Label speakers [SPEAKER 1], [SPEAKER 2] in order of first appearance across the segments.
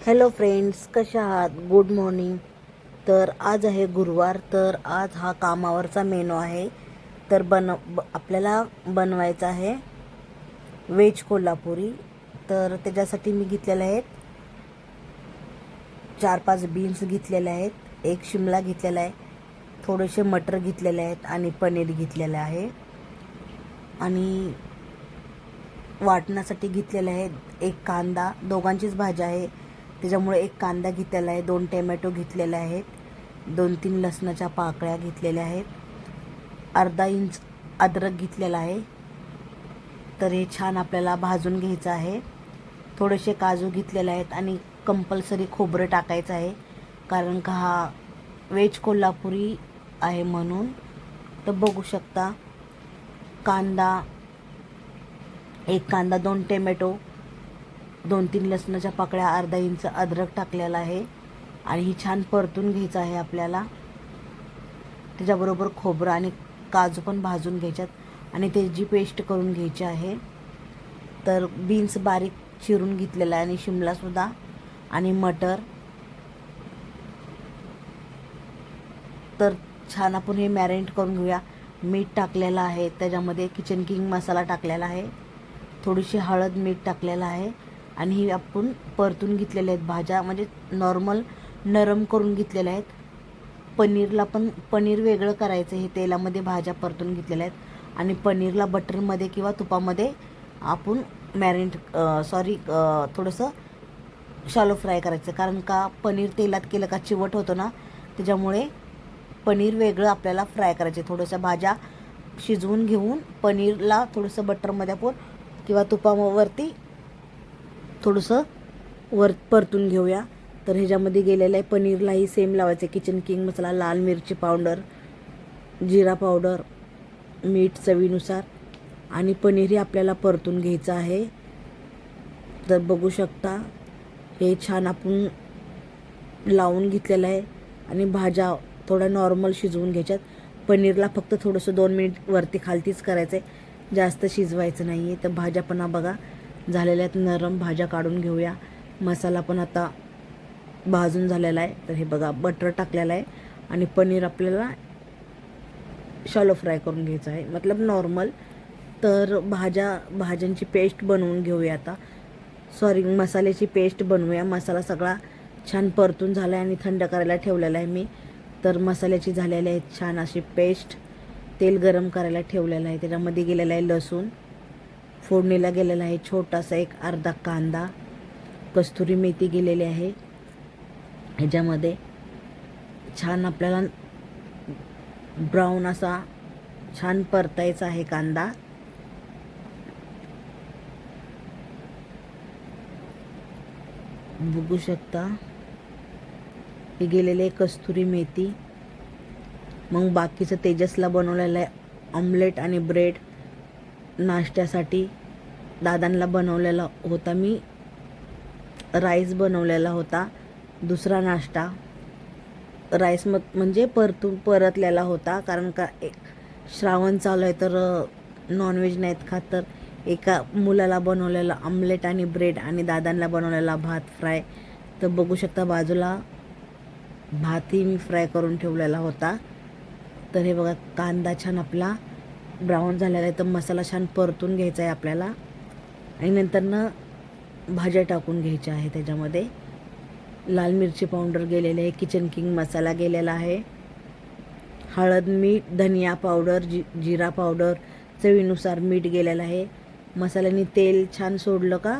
[SPEAKER 1] Hello friends, कशा आहात? Good morning. तर आज आहे गुरुवार. तर आज हा कामावरचा मेनू आहे. तर आपल्याला बनवायचा आहे व्हेज कोल्हापुरी. तर त्याच्यासाठी मी घेतलेले आहेत 4-5 बीन्स घेतलेले आहेत, एक शिमला घेतलेला आहे, थोडेसे मटर घेतलेले आहेत आणि पनीर घेतलेलं आहे. आणि वाटण्यासाठी घेतलेले आहेत एक कांदा, दोघांचीच भाजी आहे त्याच्यामुळे एक कांदा घेतलेला आहे, 2 टोमॅटो घेतलेले आहेत, 2-3 लसणाच्या पाकळ्या घेतलेल्या आहेत, अर्धा इंच अद्रक घेतलेला आहे. तर हे छान आपल्याला भाजून घ्यायचं आहे. थोडेसे काजू घेतलेले आहेत आणि कंपल्सरी खोबरं टाकायचं आहे, कारण का हा व्हेज कोल्हापुरी आहे म्हणून. तर बघू शकता, एक कांदा, 2 टोमॅटो, 2-3 लसणाच्या पाकळ्या, अर्धा इंच अद्रक टाकलेला आहे आणि ही छान परतून घ्यायचं आहे आपल्याला. त्याच्याबरोबर खोबरं आणि काजू पण भाजून घ्यायच्यात आणि त्याची पेस्ट करून घ्यायची आहे. तर बीन्स बारीक चिरून घेतलेला आहे आणि शिमलासुद्धा आणि मटर. तर छान आपण हे मॅरिनेट करून घेऊया. मीठ टाकलेलं आहे, त्याच्यामध्ये किचन किंग मसाला टाकलेला आहे, थोडीशी हळद, मीठ टाकलेलं आहे आणि ही आपण परतून घेतलेल्या आहेत भाज्या, म्हणजे नॉर्मल नरम करून घेतलेल्या आहेत. पनीर वेगळं करायचं, हे तेलामध्ये भाज्या परतून घेतलेल्या आहेत आणि पनीरला बटरमध्ये किंवा तुपामध्ये आपण थोडंसं शॅलो फ्राय करायचं, कारण का पनीर तेलात केलं का चिवट होतं ना, त्याच्यामुळे पनीर वेगळं आपल्याला फ्राय करायचे. थोडंसं भाज्या शिजवून घेऊन पनीरला थोडंसं बटरमध्ये आपण किंवा तुपावरती थोडंसं परतून घेऊया. तर ह्याच्यामध्ये गेलेलं आहे पनीरलाही सेम लावायचं, किचन किंग मसाला, लाल मिरची पावडर, जिरा पावडर, मीठ चवीनुसार आणि पनीरही आपल्याला परतून घ्यायचं आहे. तर बघू शकता, हे छान आपण लावून घेतलेलं आहे आणि भाज्या थोड्या नॉर्मल शिजवून घ्यायच्यात. पनीरला फक्त थोडंसं 2 मिनिट वरती खालतीच करायचं आहे, जास्त शिजवायचं नाही आहे. तर भाज्या पण बघा झालेल्या आहेत नरम, भाज्या काढून घेऊया. मसाला पण आता भाजून झालेला आहे. तर हे बघा, बटर टाकलेलं आहे आणि पनीर आपल्याला शॅलो फ्राय करून घ्यायचं आहे, मतलब नॉर्मल. तर भाज्यांची पेस्ट बनवून घेऊया आता. मसाल्याची पेस्ट बनवूया. मसाला सगळा छान परतून झाला आहे आणि थंड करायला ठेवलेला आहे मी. तर मसाल्याची झालेली आहे छान अशी पेस्ट. तेल गरम करायला ठेवलेलं आहे, त्याच्यामध्ये गेलेलं आहे लसूण, फोडणीला गेलेला आहे छोटासा एक अर्धा कांदा, कस्तुरी मेथी गेलेली आहे. ह्याच्यामध्ये छान आपल्याला ब्राऊन असा छान परतायचा आहे कांदा. बघू शकता, हे गेलेले आहे कस्तुरी मेथी. मग बाकीचं तेजसला बनवलेलं आहे ऑमलेट आणि ब्रेड नाश्त्यासाठी. दादांना बनवलेला होता मी, राईस बनवलेला होता, दुसरा नाश्ता. राईस म्हणजे परतलेला होता, कारण का श्रावण चालू आहे तर नॉनव्हेज नाहीत खात. तर एका मुलाला बनवलेला ऑमलेट आणि ब्रेड आणि दादांना बनवलेला भात फ्राय. तर बघू शकता, बाजूला भातही मी फ्राय करून ठेवलेला होता. तर हे बघा, कांदा छान आपला ब्राऊन झालेला आहे. तर मसाला छान परतून घ्यायचा आहे आपल्याला आणि नंतरनं भाज्या टाकून घ्यायच्या आहे. त्याच्यामध्ये लाल मिरची पावडर गेलेले आहे, किचन किंग मसाला गेलेला आहे, हळद, मीठ, धनिया पावडर, जिरा पावडर, चवीनुसार मीठ गेलेलं आहे. मसाल्याने तेल छान सोडलं का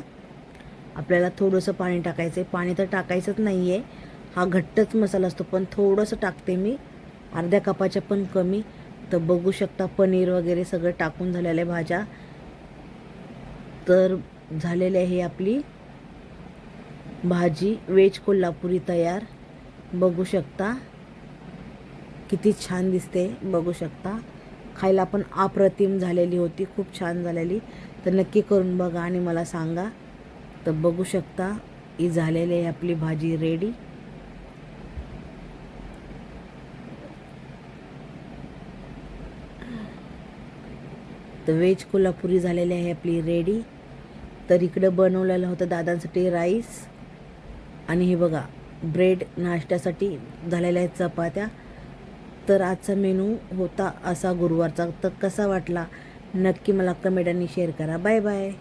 [SPEAKER 1] आपल्याला थोडंसं पाणी टाकायचं आहे. पाणी तर टाकायचंच नाही आहे, हा घट्टच मसाला असतो, पण थोडंसं टाकते मी, अर्ध्या कपाच्या पण कमी. तर बघू शकता, पनीर वगैरे सगळं टाकून झालेलं आहे भाज्या. तर झालेली आहे आपली भाजी व्हेज कोल्हापुरी तयार. बघू शकता किती छान दिसते. बघू शकता, खायला पण अप्रतिम झालेली होती, खूप छान झालेली. तर नक्की करून बघा आणि मला सांगा. तर बघू शकता, ही झालेली आहे आपली भाजी रेडी. तर व्हेज कोल्हापुरी झालेली आहे आपली रेडी. तर इकडं बनवलेलं होतं दादांसाठी राईस आणि हे बघा ब्रेड नाश्त्यासाठी झालेल्या आहेत चपात्या. तर आजचा मेनू होता असा गुरुवारचा. तर कसा वाटला नक्की मला कमेंट आणि शेअर करा. Bye bye.